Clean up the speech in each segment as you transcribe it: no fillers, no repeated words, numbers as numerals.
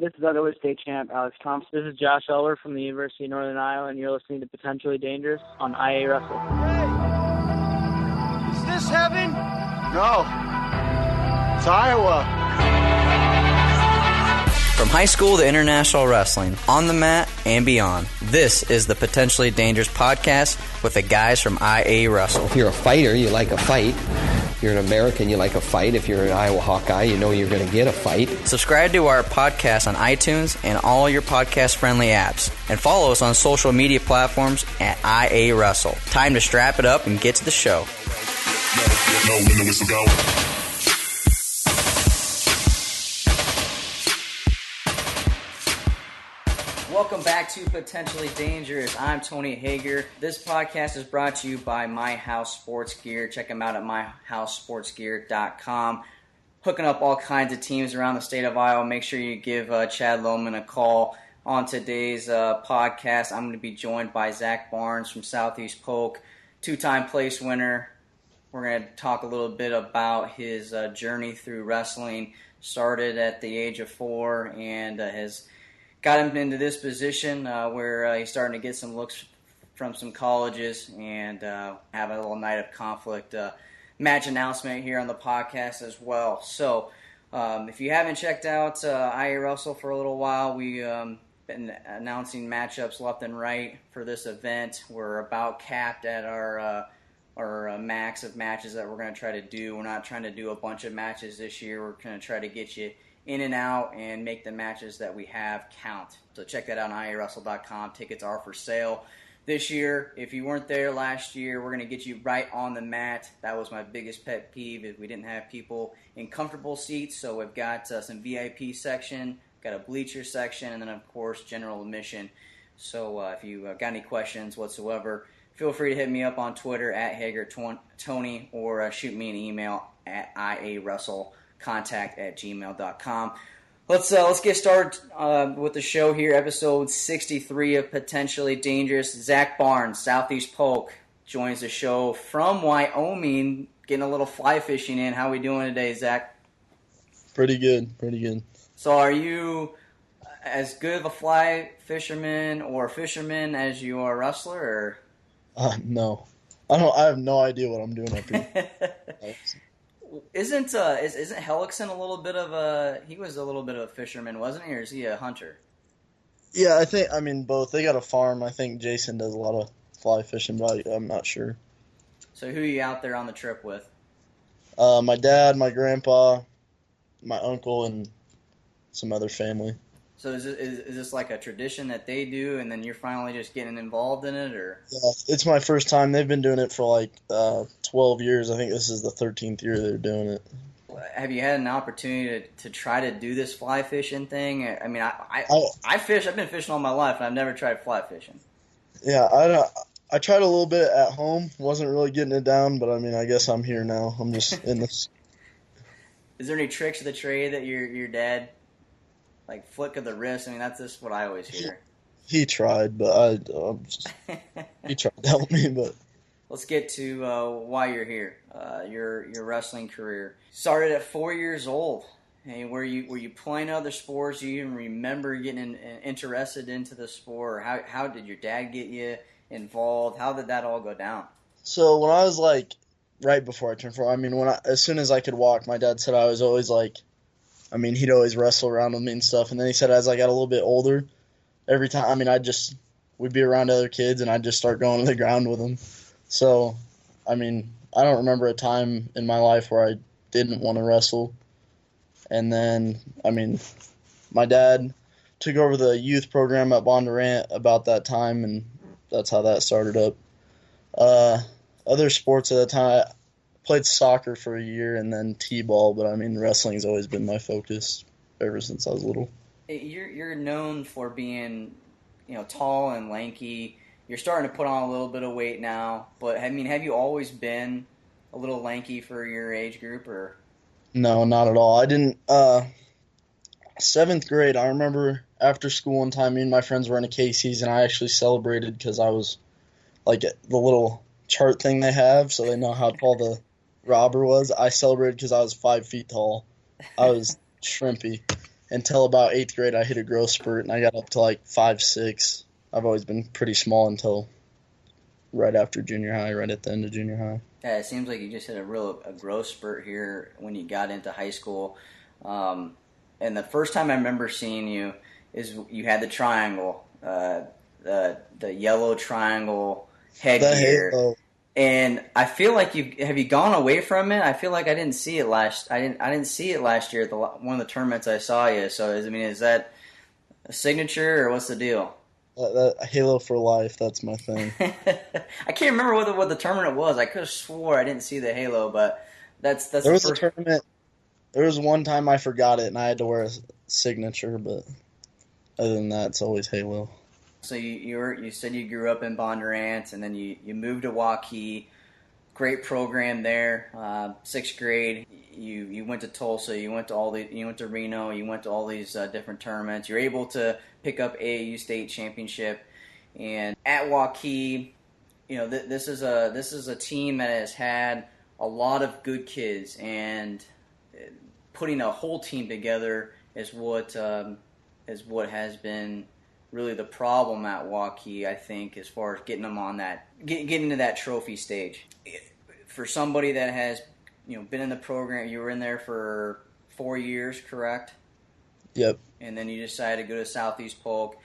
This is otherwise state champ Alex Thompson. This is Josh Elwer from the University of Northern Iowa, and you're listening to Potentially Dangerous on IA Russell. Hey, is this heaven? No, it's Iowa. From high school to international wrestling, on the mat and beyond, this is the Potentially Dangerous podcast with the guys from IA Russell. If you're a fighter, you like a fight. If you're an American, you like a fight. If you're an Iowa Hawkeye, you know you're going to get a fight. Subscribe to our podcast on iTunes and all your podcast-friendly apps. And follow us on social media platforms at IA Russell. Time to strap it up and get to the show. When the whistle go. Welcome back to Potentially Dangerous. I'm Tony Hager. This podcast is brought to you by My House Sports Gear. Check them out at myhousesportsgear.com. Hooking up all kinds of teams around the state of Iowa. Make sure you give Chad Lohman a call. On today's podcast, I'm going to be joined by Zach Barnes from Southeast Polk, two-time place winner. We're going to talk a little bit about his journey through wrestling. Started at the age of 4 and has got him into this position where he's starting to get some looks from some colleges and have a little night of conflict match announcement here on the podcast as well. So if you haven't checked out IA Russell for a little while, we've been announcing matchups left and right for this event. We're about capped at our max of matches that we're going to try to do. We're not trying to do a bunch of matches this year. We're going to try to get you in and out and make the matches that we have count. So check that out on iarussell.com. Tickets are for sale this year. If you weren't there last year, we're going to get you right on the mat. That was my biggest pet peeve, is we didn't have people in comfortable seats. So we've got some VIP section, got a bleacher section, and then, of course, general admission. So if you got any questions whatsoever, feel free to hit me up on Twitter at HagerTony or shoot me an email at iarussellcontact@gmail.com. Let's get started with the show here. Episode 63 of Potentially Dangerous. Zach Barnes, Southeast Polk, joins the show from Wyoming, getting a little fly fishing in. How we doing today, Zach? Pretty good. So are you as good of a fly fisherman or fisherman as you are a wrestler? Or? No. I have no idea what I'm doing up here. Isn't Hellickson a little bit of a? He was a little bit of a fisherman, wasn't he, or is he a hunter? Yeah, I mean both. They got a farm. I think Jason does a lot of fly fishing, but I'm not sure. So who are you out there on the trip with? My dad, my grandpa, my uncle, and some other family. So is this like a tradition that they do, and then you're finally just getting involved in it, or? Yeah, it's my first time. They've been doing it for like 12 years. I think this is the 13th year they're doing it. Have you had an opportunity to try to do this fly fishing thing? I mean, I fish. I've been fishing all my life, and I've never tried fly fishing. Yeah, I tried a little bit at home. Wasn't really getting it down, but I mean, I guess I'm here now. I'm just in this. Is there any tricks of the trade that your dad? Like flick of the wrist. I mean, that's just what I always hear. He tried, but he tried to help me. But let's get to why you're here. Your wrestling career started at 4 years old. Hey, were you playing other sports? Do you even remember getting interested into the sport? Or how did your dad get you involved? How did that all go down? So when I was like right before I turned 4, I mean, as soon as I could walk, my dad said I was always like. I mean, he'd always wrestle around with me and stuff. And then he said as I got a little bit older, every time, I mean, we'd be around other kids and I'd just start going to the ground with them. So, I mean, I don't remember a time in my life where I didn't want to wrestle. And then, I mean, my dad took over the youth program at Bondurant about that time, and that's how that started up. Other sports at the time, I played soccer for a year and then t-ball, but I mean wrestling's always been my focus ever since I was little. You're known for being, tall and lanky. You're starting to put on a little bit of weight now, but I mean, have you always been a little lanky for your age group, or? No, not at all. I didn't. 7th grade, I remember after school one time, me and my friends were in a Casey's, and I actually celebrated because I was like the little chart thing they have, so they know how tall the robber was. I celebrated because I was 5 feet tall. I was shrimpy. until about 8th grade, I hit a growth spurt, and I got up to like 5'6". I've always been pretty small until right after junior high, right at the end of junior high. Yeah, it seems like you just hit a growth spurt here when you got into high school. And the first time I remember seeing you is you had the triangle, the yellow triangle headgear. The halo. And I feel like have you gone away from it? I feel like I didn't see it I didn't see it last year at one of the tournaments I saw you. So is that a signature or what's the deal? That Halo for life, that's my thing. I can't remember what the tournament was. I could have swore I didn't see the halo, but that's there was a tournament. There was one time I forgot it and I had to wear a signature, but other than that, it's always Halo. So you said you grew up in Bondurant, and then you moved to Waukee. Great program there. 6th grade, you went to Tulsa. You went to Reno. You went to all these different tournaments. You're able to pick up AAU state championship, and at Waukee, this is a team that has had a lot of good kids, and putting a whole team together is what has been really the problem at Waukee, I think, as far as getting them on getting to that trophy stage. For somebody that has, been in the program, you were in there for 4 years, correct? Yep. And then you decided to go to Southeast Polk.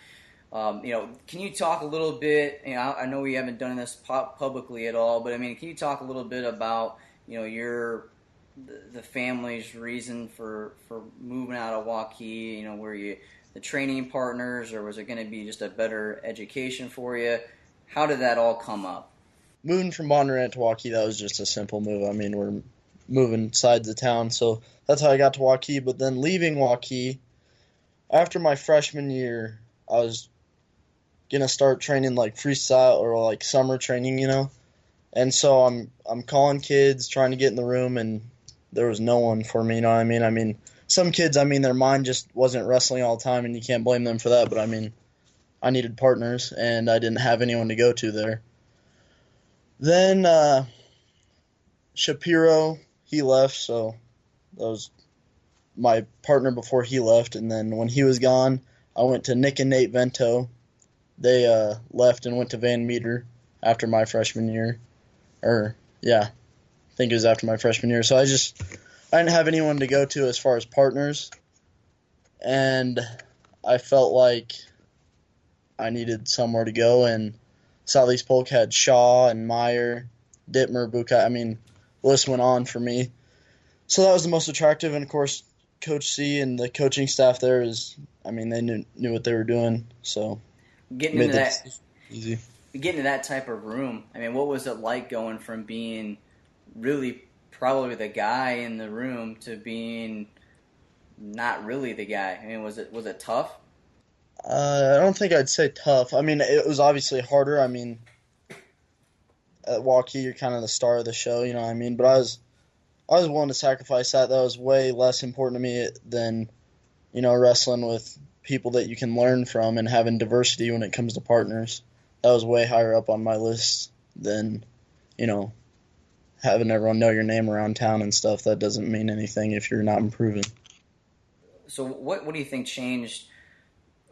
Can you talk a little bit? I know we haven't done this publicly at all, but can you talk a little bit about, the family's reason for moving out of Waukee? Were you the training partners, or was it going to be just a better education for you? How did that all come up? Moving from Bondurant to Waukee, that was just a simple move. We're moving sides of town, so that's how I got to Waukee. But then leaving Waukee, after my freshman year, I was going to start training like freestyle or like summer training, And so I'm calling kids, trying to get in the room, and there was no one for me, some kids, their mind just wasn't wrestling all the time, and you can't blame them for that. But, I needed partners, and I didn't have anyone to go to there. Then Shapiro, he left, so that was my partner before he left. And then when he was gone, I went to Nick and Nate Vento. They left and went to Van Meter after my freshman year. I think it was after my freshman year. So I didn't have anyone to go to as far as partners, and I felt like I needed somewhere to go, and Southeast Polk had Shaw and Meyer, Dittmer, Bukai. The list went on for me. So that was the most attractive, and of course, Coach C and the coaching staff there they knew what they were doing, so getting into that easy. Getting to that type of room, what was it like going from being really probably the guy in the room to being not really the guy? Was it tough? I don't think I'd say tough. It was obviously harder. At Waukee, you're kind of the star of the show, But I was willing to sacrifice that. That was way less important to me than, wrestling with people that you can learn from and having diversity when it comes to partners. That was way higher up on my list than, having everyone know your name around town and stuff. That doesn't mean anything if you're not improving. So what do you think changed?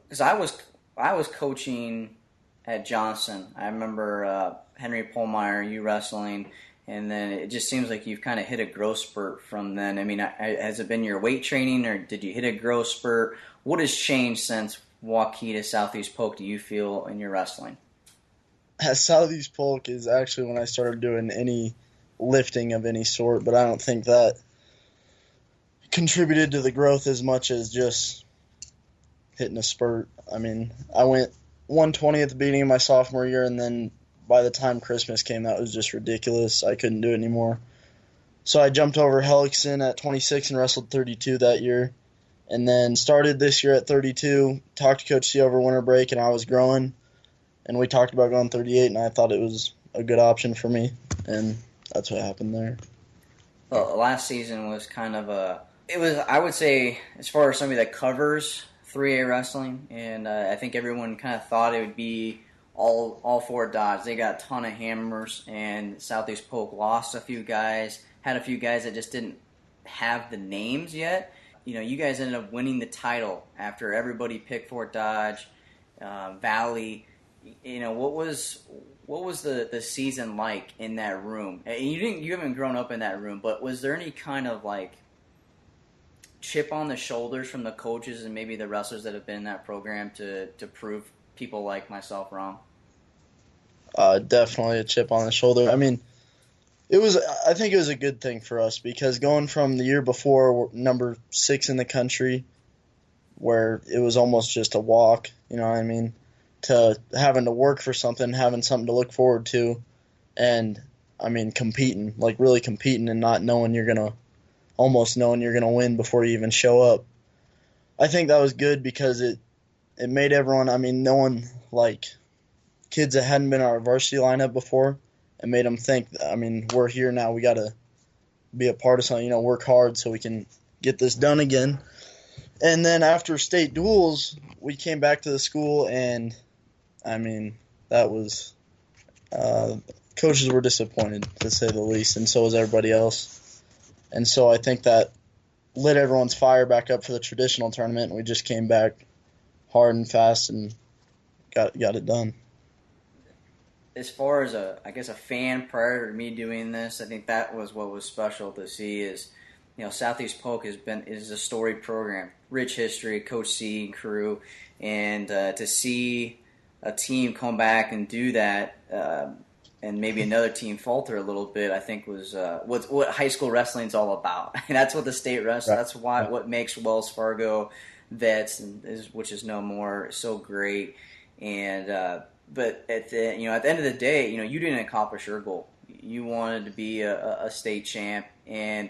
Because I was coaching at Johnson. I remember Henry Polmeyer, you wrestling, and then it just seems like you've kind of hit a growth spurt from then. Has it been your weight training, or did you hit a growth spurt? What has changed since Waukee to Southeast Polk, do you feel, in your wrestling? At Southeast Polk is actually when I started doing any lifting of any sort, but I don't think that contributed to the growth as much as just hitting a spurt. I went 120 at the beginning of my sophomore year, and then by the time Christmas came, that was just ridiculous. I couldn't do it anymore. So I jumped over Hellickson at 26 and wrestled 32 that year, and then started this year at 32, talked to Coach C over winter break, and I was growing, and we talked about going 38, and I thought it was a good option for me, and that's what happened there. Well, last season was kind of I would say, as far as somebody that covers 3A wrestling, and I think everyone kind of thought it would be all four Dodge. They got a ton of hammers, and Southeast Polk lost a few guys, had a few guys that just didn't have the names yet. you guys ended up winning the title after everybody picked Fort Dodge, Valley. What was the season like in that room? And you haven't grown up in that room, but was there any kind of like chip on the shoulders from the coaches and maybe the wrestlers that have been in that program to prove people like myself wrong? Definitely a chip on the shoulder. I mean, I think it was a good thing for us because going from the year before, number 6 in the country, where it was almost just a walk, you know what I mean, to having to work for something, having something to look forward to, and, I mean, competing, like really competing and not knowing almost knowing you're going to win before you even show up. I think that was good because it made everyone, I mean, knowing, like, kids that hadn't been in our varsity lineup before, and made them think, I mean, we're here now, we got to be a part of something, work hard so we can get this done again. And then after state duels, we came back to the school, and, I mean, that was, coaches were disappointed, to say the least, and so was everybody else. And so I think that lit everyone's fire back up for the traditional tournament, and we just came back hard and fast and got it done. As far as a fan prior to me doing this, I think that was what was special to see is, Southeast Polk is a storied program, rich history, Coach C and crew, and to see a team come back and do that, and maybe another team falter a little bit, I think was what high school wrestling is all about. And that's what the state wrestling. That's what makes Wells Fargo Vets, which is no more, so great. And but at the end of the day, you didn't accomplish your goal. You wanted to be a state champ, and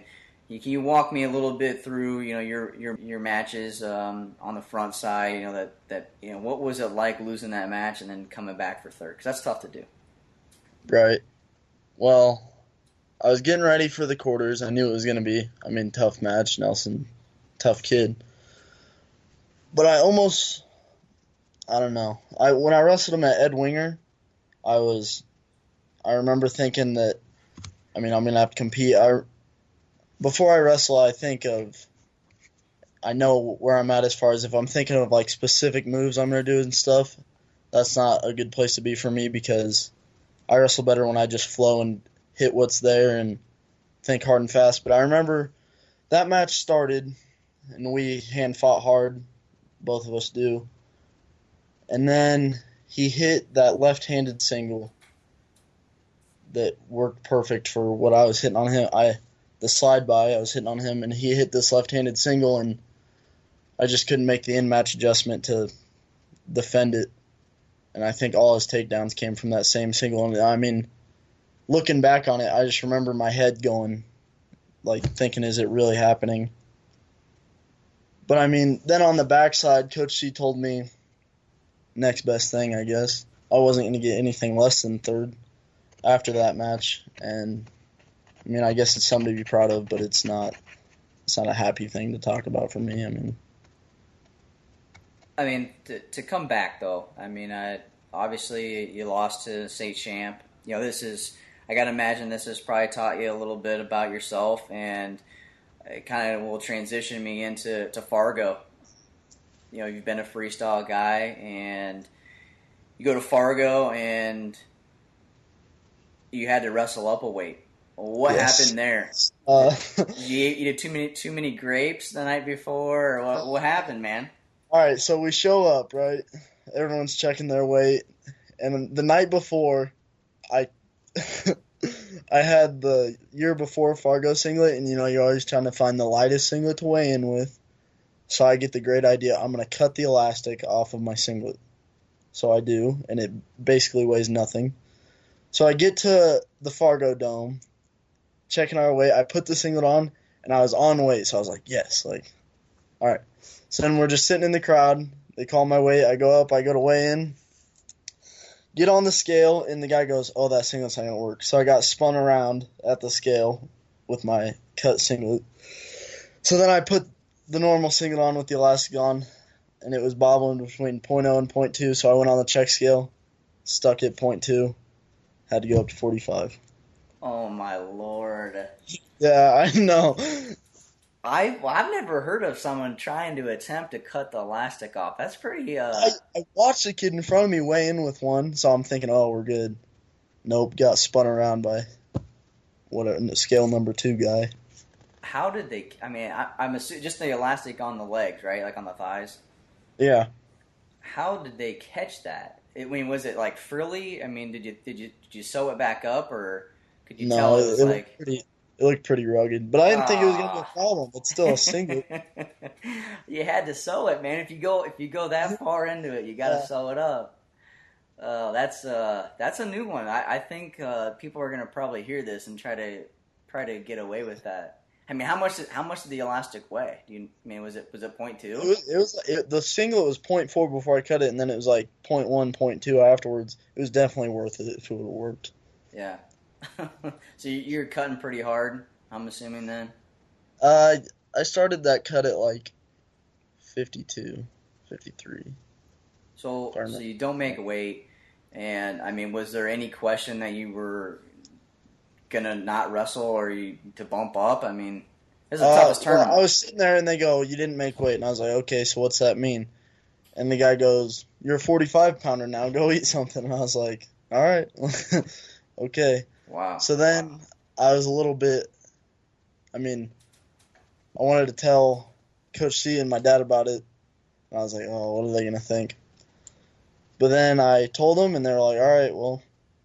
can you walk me a little bit through your matches on the front side? What was it like losing that match and then coming back for third? Because that's tough to do. Right. Well, I was getting ready for the quarters. I knew it was going to be, tough match. Nelson, tough kid. But I don't know. When I wrestled him at Ed Winger, I remember thinking that, I'm going to have to compete. Before I wrestle, I know where I'm at as far as if I'm thinking of like specific moves I'm going to do and stuff. That's not a good place to be for me because I wrestle better when I just flow and hit what's there and think hard and fast. But I remember that match started and we hand fought hard. Both of us do. And then he hit that left-handed single that worked perfect for what I was hitting on him. The slide by, I was hitting on him, and he hit this left-handed single, and I just couldn't make the in-match adjustment to defend it. And I think all his takedowns came from that same single. And looking back on it, I just remember my head going, like, thinking, is it really happening? But, then on the backside, Coach C told me, next best thing, I guess. I wasn't going to get anything less than third after that match. And, I guess it's something to be proud of, but it's not a happy thing to talk about for me. To come back, though, obviously you lost to state champ. I got to imagine this has probably taught you a little bit about yourself, and it kind of will transition me into Fargo. You've been a freestyle guy, and you go to Fargo, and you had to wrestle up a weight. What happened there? You did too many grapes the night before, or what happened, man? All right, so we show up, right? Everyone's checking their weight, and the night before, I had the year before Fargo singlet, and you're always trying to find the lightest singlet to weigh in with. So I get the great idea. I'm going to cut the elastic off of my singlet. So I do, and it basically weighs nothing. So I get to the Fargo Dome, checking our weight. I put the singlet on, and I was on weight. So I was like, yes. All right. So then we're just sitting in the crowd. They call my weight. I go up. I go to weigh in. Get on the scale, and the guy goes, oh, that singlet's not going to work. So I got spun around at the scale with my cut singlet. So then I put the normal singlet on with the elastic on, and it was bobbling between 0.0 and 0.2, so I went on the check scale, stuck at 0.2, had to go up to 45. Oh, my Lord. Yeah, I know. I've never heard of someone trying to attempt to cut the elastic off. That's pretty. I watched a kid in front of me weigh in with one, so I'm thinking, oh, we're good. Nope, got spun around by scale number 2 guy. How did they? I mean, I'm assuming just the elastic on the legs, right? Like on the thighs. Yeah. How did they catch that? I mean, was it like frilly? I mean, did you sew it back up, or could you tell it was like? It looked pretty rugged, but I didn't think it was gonna be a problem. It's still a singlet. You had to sew it, man. If you go that far into it, you got to sew it up. That's a new one. I think people are gonna probably hear this and try to get away with that. I mean, how much did the elastic weigh? Was it 0.2? The singlet was 0.4 before I cut it, and then it was like 0.1, 0.2 afterwards. It was definitely worth it if it would have worked. Yeah. So you're cutting pretty hard, I'm assuming then? I started that cut at like 52, 53. So you don't make weight, and I mean, was there any question that you were gonna not wrestle or to bump up? I mean, it's the toughest tournament. I was sitting there and they go, "You didn't make weight," and I was like, "Okay, so what's that mean?" And the guy goes, "You're a 45-pounder now. Go eat something." And I was like, "All right, okay." Wow. So then I was a little bit. I mean, I wanted to tell Coach C and my dad about it. And I was like, "Oh, what are they gonna think?" But then I told them, and they were like, "All right, well,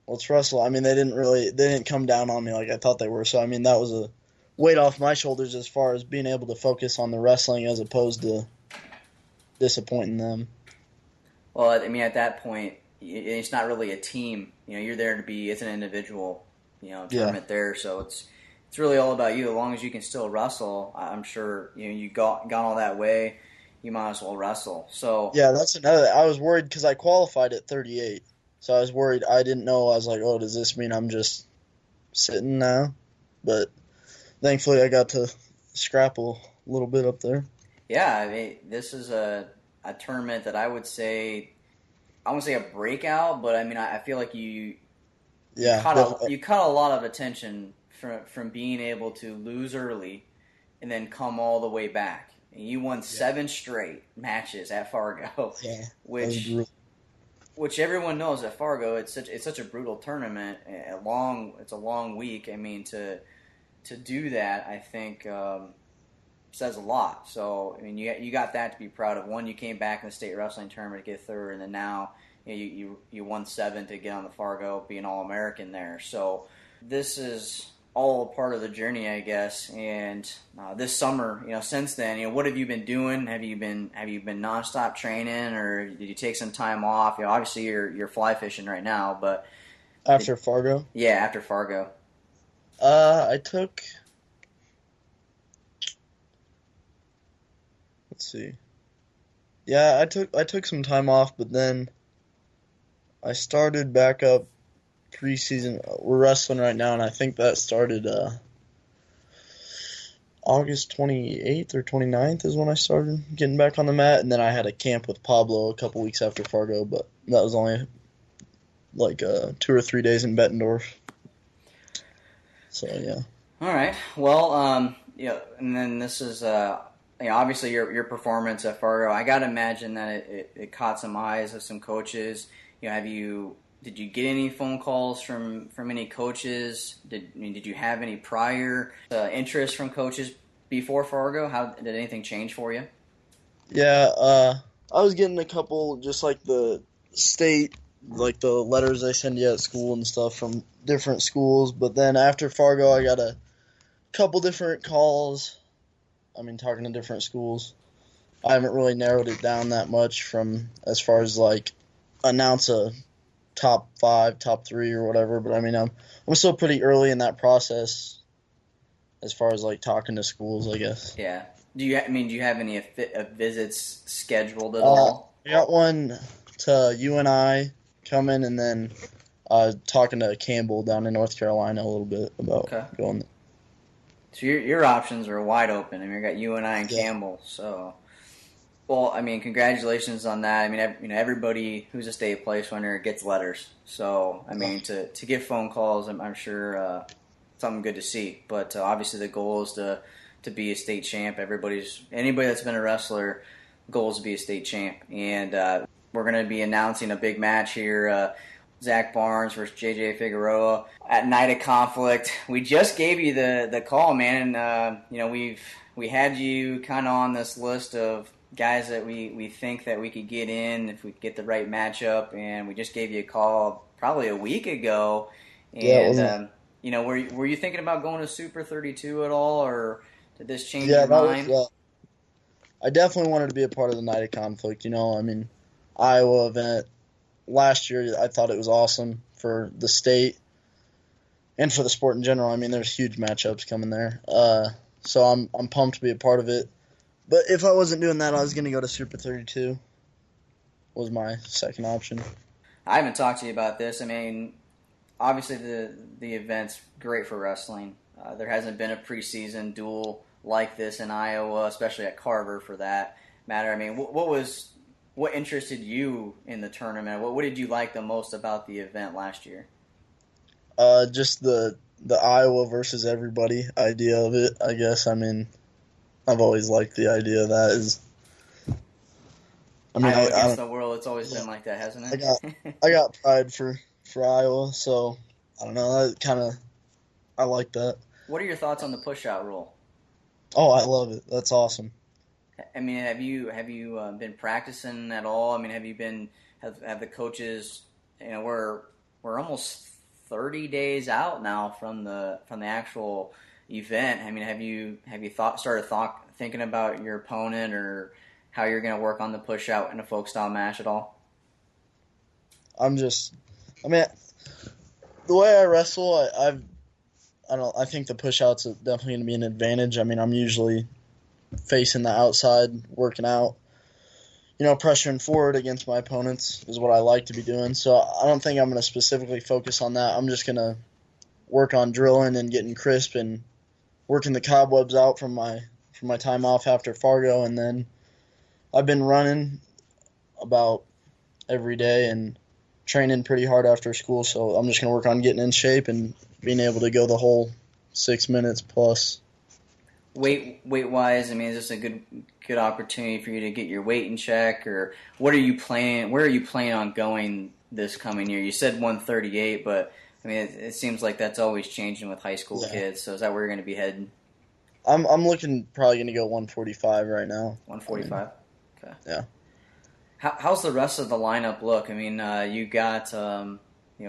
let's wrestle." I mean, they didn't come down on me like I thought they were. So I mean, that was a weight off my shoulders as far as being able to focus on the wrestling as opposed to disappointing them. Well, I mean, at that point, it's not really a team. You're there to be as an individual. Tournament there. So it's really all about you. As long as you can still wrestle, I'm sure you gone all that way. You might as well wrestle. So yeah, that's another. I was worried because I qualified at 38. So I was worried. I didn't know. I was like, oh, does this mean I'm just sitting now? But thankfully, I got to scrap a little bit up there. Yeah, I mean, this is a tournament that I would say, I wouldn't say a breakout, but I mean, I feel like you caught a lot of attention from being able to lose early and then come all the way back. And you won 7 straight matches at Fargo, which everyone knows at Fargo, it's such a brutal tournament. It's a long week. I mean, to do that, I think says a lot. So I mean, you got that to be proud of. One, you came back in the state wrestling tournament to get third, and then now you won 7 to get on the Fargo, be an All-American there. So this is all part of the journey, I guess. And this summer, since then, what have you been doing? Have you been nonstop training, or did you take some time off? Obviously you're fly fishing right now, but after Fargo? Yeah, after Fargo. I took. Let's see. Yeah, I took some time off, but then I started back up preseason. We're wrestling right now, and I think that started August 28th or 29th is when I started getting back on the mat, and then I had a camp with Pablo a couple weeks after Fargo, but that was only like 2 or 3 days in Bettendorf. So yeah. All right. Well, and then this is obviously your performance at Fargo. I got to imagine that it caught some eyes of some coaches. Did you get any phone calls from any coaches? Did you have any prior interest from coaches before Fargo? How did anything change for you? Yeah, I was getting a couple, just like the state, like the letters they send you at school and stuff from different schools. But then after Fargo, I got a couple different calls. I mean, talking to different schools. I haven't really narrowed it down that much from as far as like announce a top 5, top 3 or whatever. But I mean, I'm still pretty early in that process as far as like talking to schools, I guess. Yeah. Do you have any visits scheduled at all? I got one to UNI coming, and then talking to Campbell down in North Carolina a little bit about going there. So your options are wide open. I mean, you got UNI and Campbell. So, well, I mean, congratulations on that. I mean, everybody who's a state place winner gets letters. So, I mean, to get phone calls, I'm sure something good to see. But obviously, the goal is to to be a state champ. Anybody that's been a wrestler, goal is to be a state champ. And we're going to be announcing a big match here, Zach Barnes versus JJ Figueroa at Night of Conflict. We just gave you the call, man, and we had you kind of on this list of guys that we think that we could get in if we get the right matchup, and we just gave you a call probably a week ago. And were you thinking about going to Super 32 at all, or did this change your mind? I definitely wanted to be a part of the Night of Conflict. Iowa event last year, I thought it was awesome for the state and for the sport in general. There's huge matchups coming there, so I'm pumped to be a part of it. But if I wasn't doing that, I was going to go to Super 32. Was my second option. I haven't talked to you about this. Obviously the event's great for wrestling. There hasn't been a preseason duel like this in Iowa, especially at Carver for that matter. What interested you in the tournament? What did you like the most about the event last year? Just the Iowa versus everybody idea of it, I guess. I've always liked the idea of that. Iowa against the world, it's always been like that, hasn't it? I got pride for Iowa, so I don't know. I like that. What are your thoughts on the push-out rule? Oh, I love it. That's awesome. Have you been practicing at all? Have the coaches? We're almost 30 days out now from the actual event. Have you thinking about your opponent or how you're going to work on the push out in a folk style match at all? The way I wrestle, I think the push out's definitely going to be an advantage. I'm usually facing the outside, working out, pressuring forward against my opponents is what I like to be doing. So I don't think I'm going to specifically focus on that. I'm just going to work on drilling and getting crisp and working the cobwebs out from my time off after Fargo. And then I've been running about every day and training pretty hard after school. So I'm just going to work on getting in shape and being able to go the whole 6 minutes plus. Weight-wise, is this a good opportunity for you to get your weight in check, or what are you planning? Where are you planning on going this coming year? You said 138, but it seems like that's always changing with high school kids. So is that where you're going to be heading? I'm looking probably going to go 145 right now. 145. Okay. Yeah. How's the rest of the lineup look? You got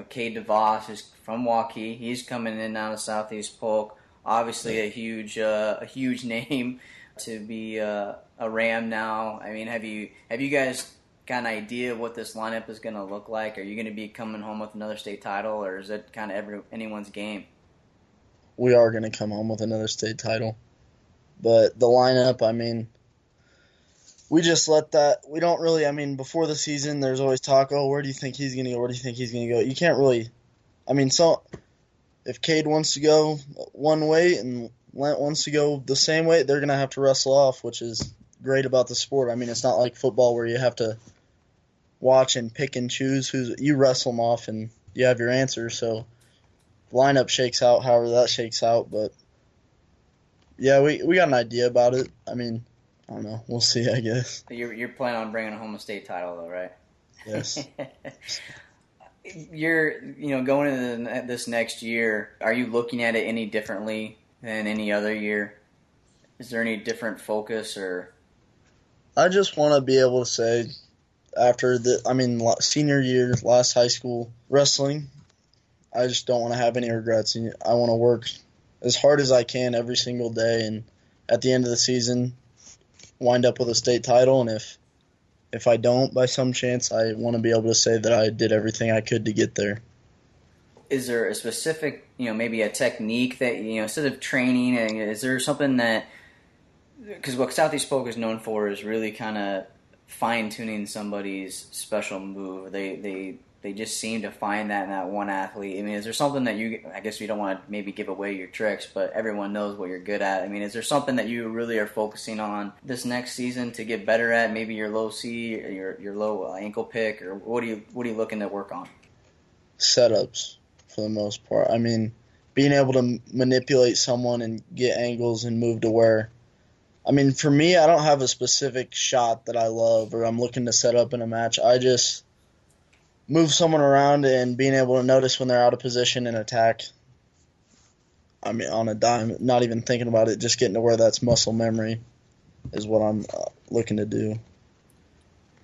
Cade DeVos, who's from Waukee. He's coming in now to Southeast Polk. Obviously, a huge name to be a Ram now. Have you guys got an idea of what this lineup is going to look like? Are you going to be coming home with another state title, or is it kind of anyone's game? We are going to come home with another state title, but the lineup, we just let that. We don't really. Before the season, there's always talk. Oh, where do you think he's going to go? Where do you think he's going to go? You can't really. If Cade wants to go one weight and Lent wants to go the same weight, they're going to have to wrestle off, which is great about the sport. It's not like football where you have to watch and pick and choose you wrestle them off and you have your answer. So the lineup shakes out however that shakes out. But, yeah, we got an idea about it. I don't know. We'll see, I guess. You're planning on bringing home a state title, though, right? Yes. You're, going into this next year, are you looking at it any differently than any other year? Is there any different focus or? I just want to be able to say after senior year, last high school wrestling, I just don't want to have any regrets. I want to work as hard as I can every single day, and at the end of the season, wind up with a state title. And if I don't, by some chance, I want to be able to say that I did everything I could to get there. Is there a specific, maybe a technique that, instead of training, is there something that, because what Southeast Polk is known for is really kind of fine-tuning somebody's special move. They just seem to find that in that one athlete. Is there something that I guess you don't want to maybe give away your tricks, but everyone knows what you're good at. Is there something that you really are focusing on this next season to get better at? Maybe your low C, or your low ankle pick, or what are you looking to work on? Setups, for the most part. being able to manipulate someone and get angles and move to where, I mean, for me, I don't have a specific shot that I love or I'm looking to set up in a match. I just move someone around and being able to notice when they're out of position and attack. I mean, on a dime, not even thinking about it, just getting to where that's muscle memory is what I'm looking to do.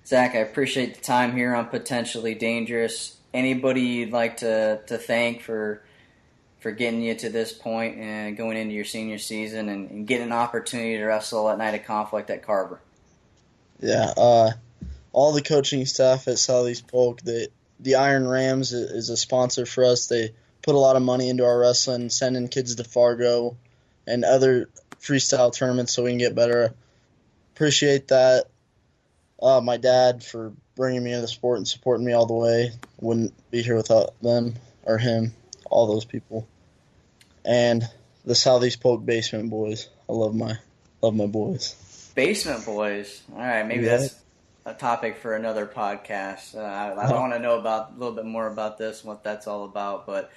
Zach, I appreciate the time here on Potentially Dangerous. Anybody you'd like to thank for getting you to this point and going into your senior season and getting an opportunity to wrestle at Night of Conflict at Carver? Yeah, all the coaching staff at Southeast Polk, the Iron Rams is a sponsor for us. They put a lot of money into our wrestling, sending kids to Fargo and other freestyle tournaments so we can get better. Appreciate that. My dad for bringing me into the sport and supporting me all the way. Wouldn't be here without them or him, all those people. And the Southeast Polk Basement Boys. I love my boys. Basement Boys. All right, maybe that's a topic for another podcast. I want to know a little bit more about this and what that's all about. But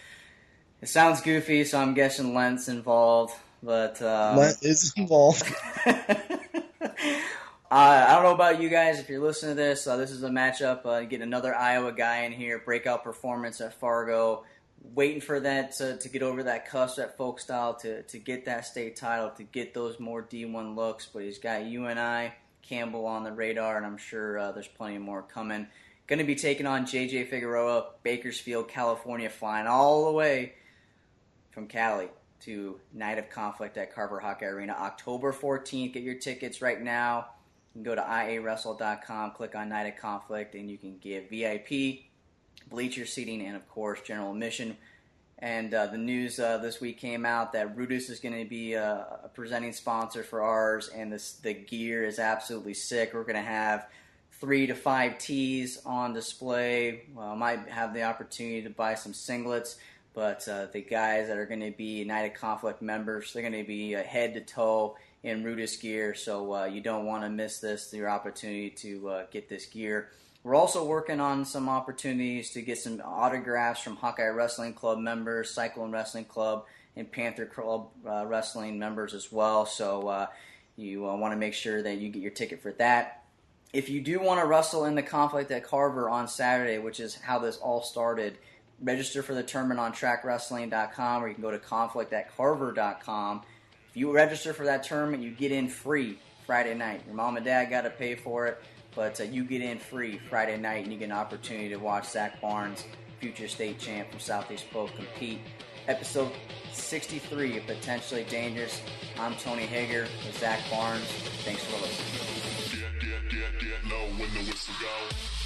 it sounds goofy, so I'm guessing Lent's involved. But Lent is involved. I don't know about you guys. If you're listening to this, this is a matchup. Getting another Iowa guy in here, breakout performance at Fargo. Waiting for that to get over that cusp at folk style to get that state title, to get those more D1 looks. But he's got UNI, Campbell on the radar, and I'm sure there's plenty more coming. Going to be taking on JJ Figueroa, Bakersfield, California, flying all the way from Cali to Night of Conflict at Carver Hawkeye Arena, October 14th. Get your tickets right now. You can go to iawrestle.com, click on Night of Conflict, and you can get VIP, bleacher seating, and of course general admission. And the news this week came out that Rudis is going to be a presenting sponsor for ours, and the gear is absolutely sick. We're going to have 3 to 5 tees on display. Might have the opportunity to buy some singlets, but the guys that are going to be Night of Conflict members, they're going to be head to toe in Rudis gear, so you don't want to miss this, your opportunity to get this gear. We're also working on some opportunities to get some autographs from Hawkeye Wrestling Club members, Cyclone Wrestling Club, and Panther Club Wrestling members as well. So you want to make sure that you get your ticket for that. If you do want to wrestle in the conflict at Carver on Saturday, which is how this all started, register for the tournament on trackwrestling.com, or you can go to conflictatcarver.com. If you register for that tournament, you get in free Friday night. Your mom and dad got to pay for it, but you get in free Friday night, and you get an opportunity to watch Zach Barnes, future state champ from Southeast Polk, compete. Episode 63 of Potentially Dangerous. I'm Tony Hager with Zach Barnes. Thanks for listening. Get low when the whistle go.